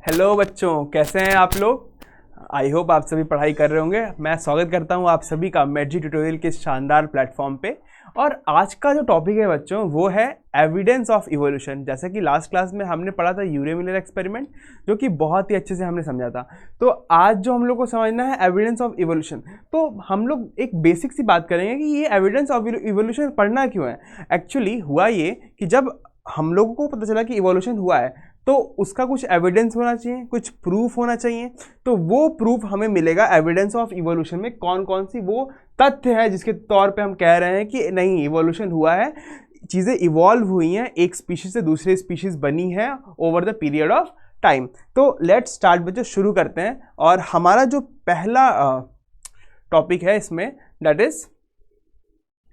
Hello बच्चों, कैसे हैं आप लोग। आई होप आप सभी पढ़ाई कर रहे होंगे। मैं स्वागत करता हूं आप सभी का मैथजी ट्यूटोरियल के शानदार प्लेटफॉर्म पे। और आज का जो टॉपिक है बच्चों वो है एविडेंस ऑफ इवोल्यूशन। जैसा कि लास्ट क्लास में हमने पढ़ा था यूरे मिलर एक्सपेरिमेंट, जो कि बहुत ही अच्छे से हमने समझा था। तो आज जो हम लोग को समझना है एविडेंस ऑफ इवोल्यूशन, तो हम लोग एक बेसिक सी बात करेंगे कि ये एविडेंस ऑफ इवोल्यूशन पढ़ना क्यों है। एक्चुअली हुआ ये कि जब हम लोगों को पता चला कि इवोल्यूशन हुआ है तो उसका कुछ एविडेंस होना चाहिए, कुछ प्रूफ होना चाहिए। तो वो प्रूफ हमें मिलेगा एविडेंस ऑफ इवोल्यूशन में। कौन कौन सी वो तथ्य है जिसके तौर पे हम कह रहे हैं कि नहीं, इवोल्यूशन हुआ है, चीज़ें इवॉल्व हुई हैं, एक स्पीशीज से दूसरे स्पीशीज बनी है over the period of time. तो लेट्स स्टार्ट बच्चों, शुरू करते हैं। और हमारा जो पहला टॉपिक है इसमें दैट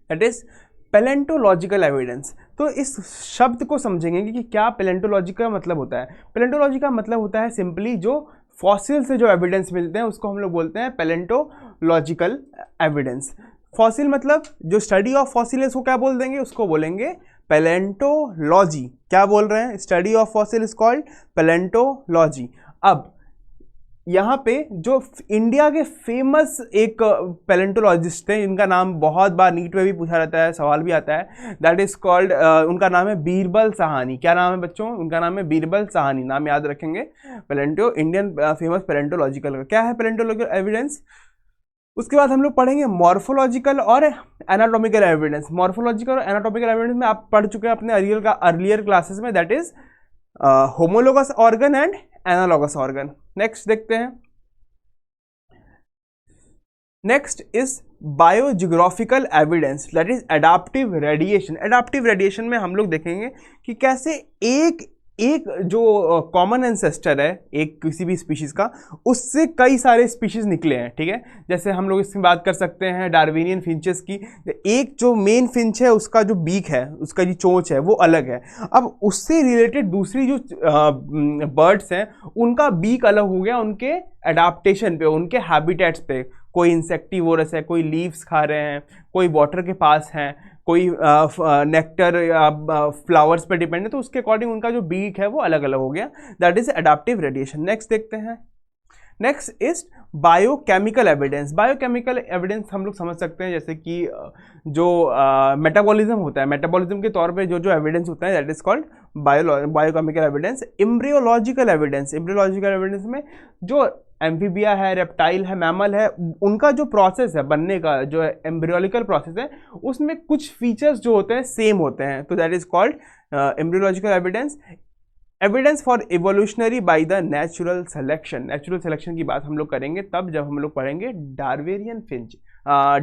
इज पैलेंटोलॉजिकल एविडेंस। तो इस शब्द को समझेंगे कि क्या पैलेंटोलॉजी का मतलब होता है। पैलेंटोलॉजी का मतलब होता है सिंपली जो फॉसिल से जो एविडेंस मिलते हैं उसको हम लोग बोलते हैं पैलेंटोलॉजिकल एविडेंस। फॉसिल मतलब जो स्टडी ऑफ फॉसिल है उसको क्या बोल देंगे, उसको बोलेंगे पैलेंटोलॉजी। क्या बोल रहे हैं, study of fossil is called palaeontology. अब यहाँ पे जो इंडिया के फेमस एक पैलेंटोलॉजिस्ट हैं, इनका नाम बहुत बार नीट में भी पूछा रहता है, सवाल भी आता है, दैट इज कॉल्ड, उनका नाम है बीरबल साहनी। क्या नाम है बच्चों, उनका नाम है बीरबल साहनी। नाम याद रखेंगे, इंडियन फेमस पैलेंटोलॉजिकल का क्या है, पैलेंटोलॉजिकल एविडेंस। उसके बाद हम लोग पढ़ेंगे मॉर्फोलॉजिकल और एनाटॉमिकल एविडेंस। मॉर्फोलॉजिकल और एनाटॉमिकल एविडेंस में आप पढ़ चुके हैं अपने अर्लियर क्लासेस में, that is homologous organ and analogous organ. Next देखते हैं, next is biogeographical evidence, that is adaptive radiation. Adaptive radiation में हम लोग देखेंगे कि कैसे एक जो कॉमन एंसेस्टर है एक किसी भी स्पीशीज का, उससे कई सारे स्पीशीज निकले हैं। ठीक है, जैसे हम लोग इसमें बात कर सकते हैं डार्विनियन फिंचेस की। एक जो मेन फिंच है उसका जो बीक है, उसका जो चोंच है वो अलग है। अब उससे रिलेटेड दूसरी जो बर्ड्स हैं उनका बीक अलग हो गया उनके एडाप्टेशन पे, उनके हैबिटेट्स पे। कोई इंसेक्टिवोरस है, कोई लीव्स खा रहे हैं, कोई वाटर के पास हैं, कोई नेक्टर या फ्लावर्स पे डिपेंड है, तो उसके अकॉर्डिंग उनका जो बीक है वो अलग अलग हो गया। That is adaptive radiation. Next देखते हैं, next is biochemical evidence. Biochemical evidence हम लोग समझ सकते हैं जैसे कि जो मेटाबॉलिज्म होता है, मेटाबॉलिज्म के तौर पे जो जो एविडेंस होता है that is called biochemical evidence. Embryological evidence, embryological evidence में जो एम्फीबिया है, रेप्टाइल है, मैमल है, उनका जो प्रोसेस है बनने का, जो एम्ब्रियोलॉजिकल प्रोसेस है, उसमें कुछ फीचर्स जो होते हैं सेम होते हैं, तो that is called embryological evidence. Evidence for evolutionary by the natural selection. Natural selection की बात हम लोग करेंगे तब जब हम लोग पढ़ेंगे डार्विनियन फिंच,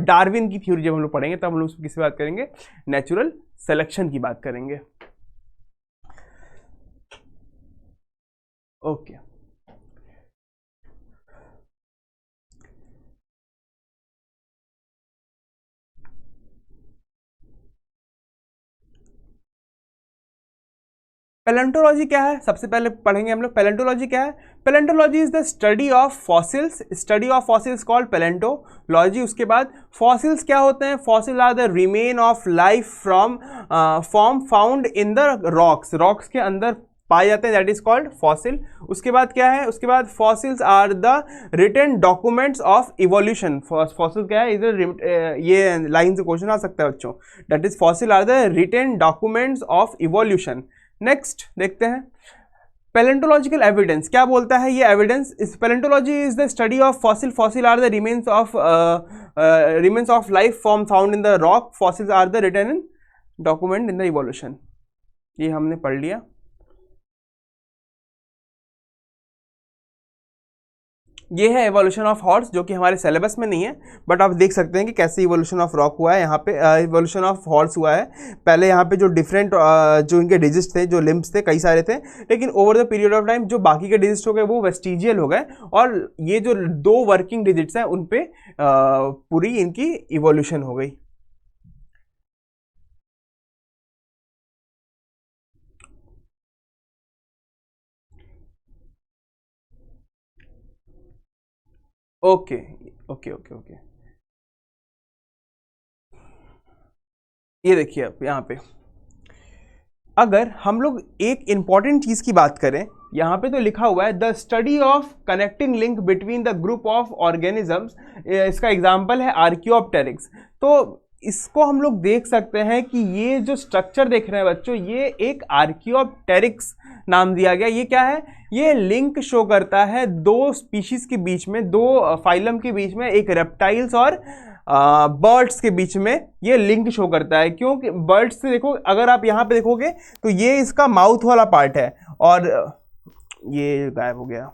डार्विन की थ्योरी जब हम लोग पढ़ेंगे तब हम लोग किसकी बात करेंगे, नेचुरल सिलेक्शन की बात करेंगे। ओके पैलेंटोलॉजी क्या है, सबसे पहले पढ़ेंगे हम लोग पैलेंटोलॉजी क्या है। Palaeontology is the study of fossils. Study of fossils called palaeontology. उसके बाद फॉसिल्स क्या होते हैं, fossil are the remain of life from form found in the rocks. Rocks के अंदर पाए जाते हैं, दैट इज कॉल्ड फॉसिल। उसके बाद क्या है, उसके बाद fossils are the written documents of evolution. Fossil क्या है, इधर ये लाइन से क्वेश्चन आ सकता है बच्चों, that is fossil are the written documents of evolution. Next देखते हैं पैलेंटोलॉजिकल एविडेंस क्या बोलता है ये एविडेंस। इस palaeontology is the study of fossil. Fossil are the remains of life form found in the rock. Fossils are the written in document in the evolution. ये हमने पढ़ लिया। ये है इवोल्यूशन ऑफ हॉर्स, जो कि हमारे सिलेबस में नहीं है, बट आप देख सकते हैं कि कैसे इवोल्यूशन ऑफ रॉक हुआ है। यहाँ पे इवोल्यूशन ऑफ हॉर्स हुआ है। पहले यहाँ पे जो डिफरेंट जो इनके डिजिट्स थे, जो लिम्ब्स थे, कई सारे थे, लेकिन over the period of time जो बाकी के डिजिट्स हो गए वो वेस्टिजियल हो गए, और ये जो दो वर्किंग डिजिट्स हैं उन पे पूरी इनकी इवोल्यूशन हो गई। ओके ओके ओके ओके, ये देखिए आप यहाँ पे अगर हम लोग एक इंपॉर्टेंट चीज की बात करें, यहाँ पे तो लिखा हुआ है the study of connecting link between the group of organisms, इसका एग्जाम्पल है आर्कियोप्टेरिक्स। तो इसको हम लोग देख सकते हैं कि ये जो स्ट्रक्चर देख रहे हैं बच्चों, ये एक आर्कियोप्टेरिक्स नाम दिया गया। ये क्या है? ये लिंक शो करता है दो स्पीशीज के बीच में, दो फाइलम के बीच में, एक रेप्टाइल्स और बर्ड्स के बीच में ये लिंक शो करता है। क्योंकि बर्ड्स से देखो, अगर आप यहाँ पे देखोगे तो ये इसका माउथ वाला पार्ट है और ये गायब हो गया।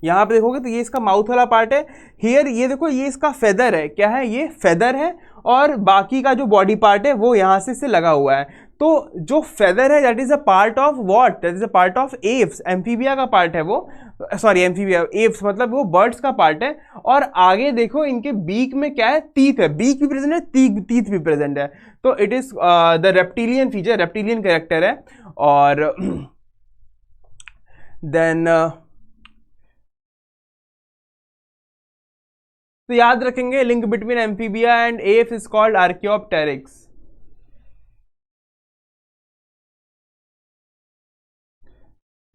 यहाँ पे देखोगे तो ये इसका माउथ वाला पार्ट है। हियर ये देखो, ये इसका फेदर है। क्या है? ये फेदर है और बाकी का जो बॉडी पार्ट है वो यहाँ से लगा हुआ है। तो जो फेदर है that is a part of what? That is a part of Aves, amphibia का पार्ट है वो। सॉरी, एम्फीबिया, एव्स मतलब वो बर्ड्स का पार्ट है। और आगे देखो इनके बीक में क्या है? टीथ है। बीक भी प्रेजेंट है, टीथ भी प्रेजेंट है। तो it is the reptilian feature, reptilian character है। और देन तो याद रखेंगे, link between amphibia and apps is called Archaeopteryx.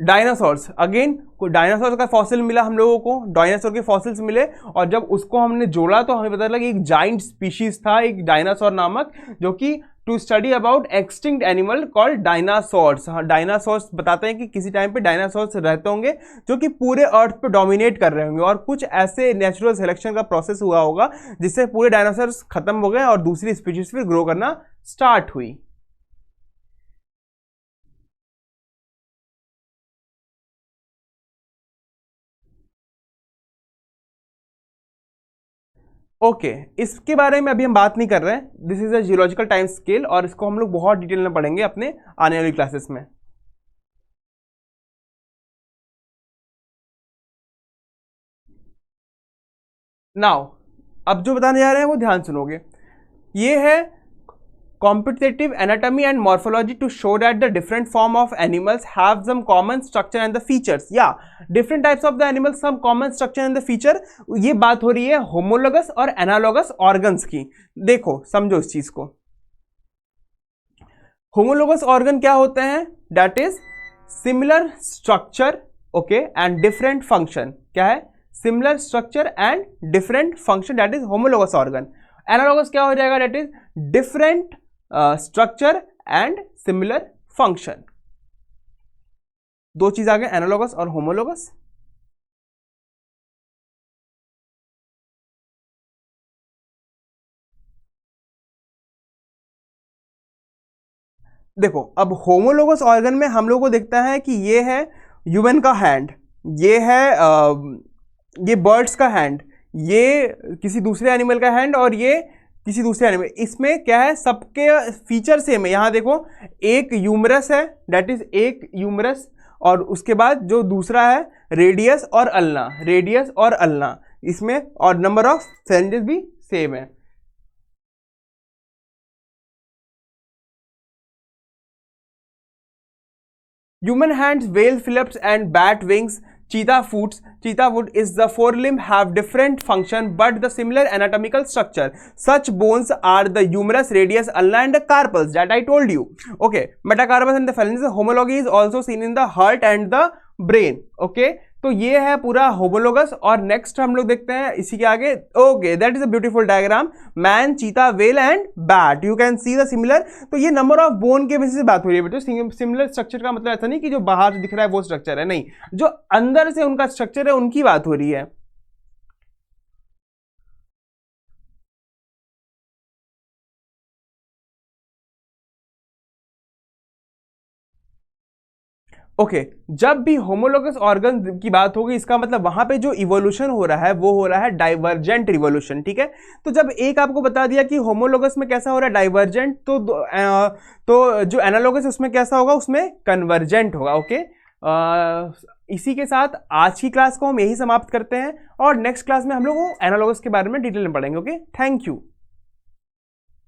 Dinosaurs, again dinosaur का फॉसिल मिला हम लोगों को, डायनासोर के फॉसिल्स मिले, और जब उसको हमने जोड़ा तो हमें पता लगा एक जाइंट स्पीशीज था, एक डायनासोर नामक, जो कि to study about extinct animal called dinosaurs. हाँ, डायनासोर्स बताते हैं कि किसी टाइम पे डायनासोर्स रहते होंगे जो कि पूरे अर्थ पे डोमिनेट कर रहे होंगे, और कुछ ऐसे नेचुरल सिलेक्शन का प्रोसेस हुआ होगा जिससे पूरे डायनासोर्स खत्म हो गए और दूसरी स्पीशीज फिर ग्रो करना स्टार्ट हुई। ओके, इसके बारे में अभी हम बात नहीं कर रहे हैं। This is a geological time scale और इसको हम लोग बहुत डिटेल में पढ़ेंगे अपने आने वाली क्लासेस में। नाउ अब जो बताने जा रहे हैं वो ध्यान सुनोगे। ये है quantitative anatomy and morphology to show that the different form of animals have some common structure and the features. Yeah, different types of the animals, some common structure and the feature. ये बात हो रही है homologous और analogous organs की। देखो समझो इस चीज को। homologous organ क्या होते हैं? That is similar structure, okay, and different function. क्या है? Similar structure and different function, that is homologous organ. Analogous क्या हो जाएगा? That is different structure and similar function. दो चीज आ गए, एनालॉगस और होमोलॉगस। देखो अब होमोलॉगस ऑर्गन में हम लोग को दिखता है कि ये है ह्यूमन का हैंड, ये है ये बर्ड्स का हैंड, ये किसी दूसरे एनिमल का हैंड, और ये किसी दूसरे एनिमल। इसमें क्या है? सबके फीचर सेम है। यहाँ देखो एक यूमरस है, डेट इज एक यूमरस, और उसके बाद जो दूसरा है रेडियस और अल्ना, रेडियस और अल्ना इसमें, और नंबर ऑफ फेरेंजेस भी सेम है। Human hands, whale phyllops and bat wings, cheetah foot. Cheetah foot is the forelimb have different function but the similar anatomical structure. Such bones are the humerus, radius, ulna and the carpals that I told you. Okay, metacarpus and the phalanges. Homology is also seen in the heart and the brain. Okay, तो ये है पूरा homologous. और next हम लोग देखते हैं इसी के आगे। Okay, that is a beautiful diagram, man, cheetah, whale and bat. You can see the similar. तो ये नंबर ऑफ बोन के बेसिस से बात हो रही है बेटो। सिमिलर स्ट्रक्चर का मतलब ऐसा नहीं कि जो बाहर दिख रहा है वो स्ट्रक्चर है, नहीं, जो अंदर से उनका स्ट्रक्चर है उनकी बात हो रही है। ओके, जब भी होमोलोगस ऑर्गन की बात होगी इसका मतलब वहां पे जो इवोल्यूशन हो रहा है वो हो रहा है डाइवर्जेंट रिवोल्यूशन। ठीक है, तो जब एक आपको बता दिया कि होमोलोगस में कैसा हो रहा है डाइवर्जेंट, तो जो एनालोगस है उसमें कैसा होगा? उसमें कन्वर्जेंट होगा। ओके, इसी के साथ आज की क्लास को हम यही समाप्त करते हैं और नेक्स्ट क्लास में हम लोग एनालोगस के बारे में डिटेल में पढ़ेंगे। Okay, thank you.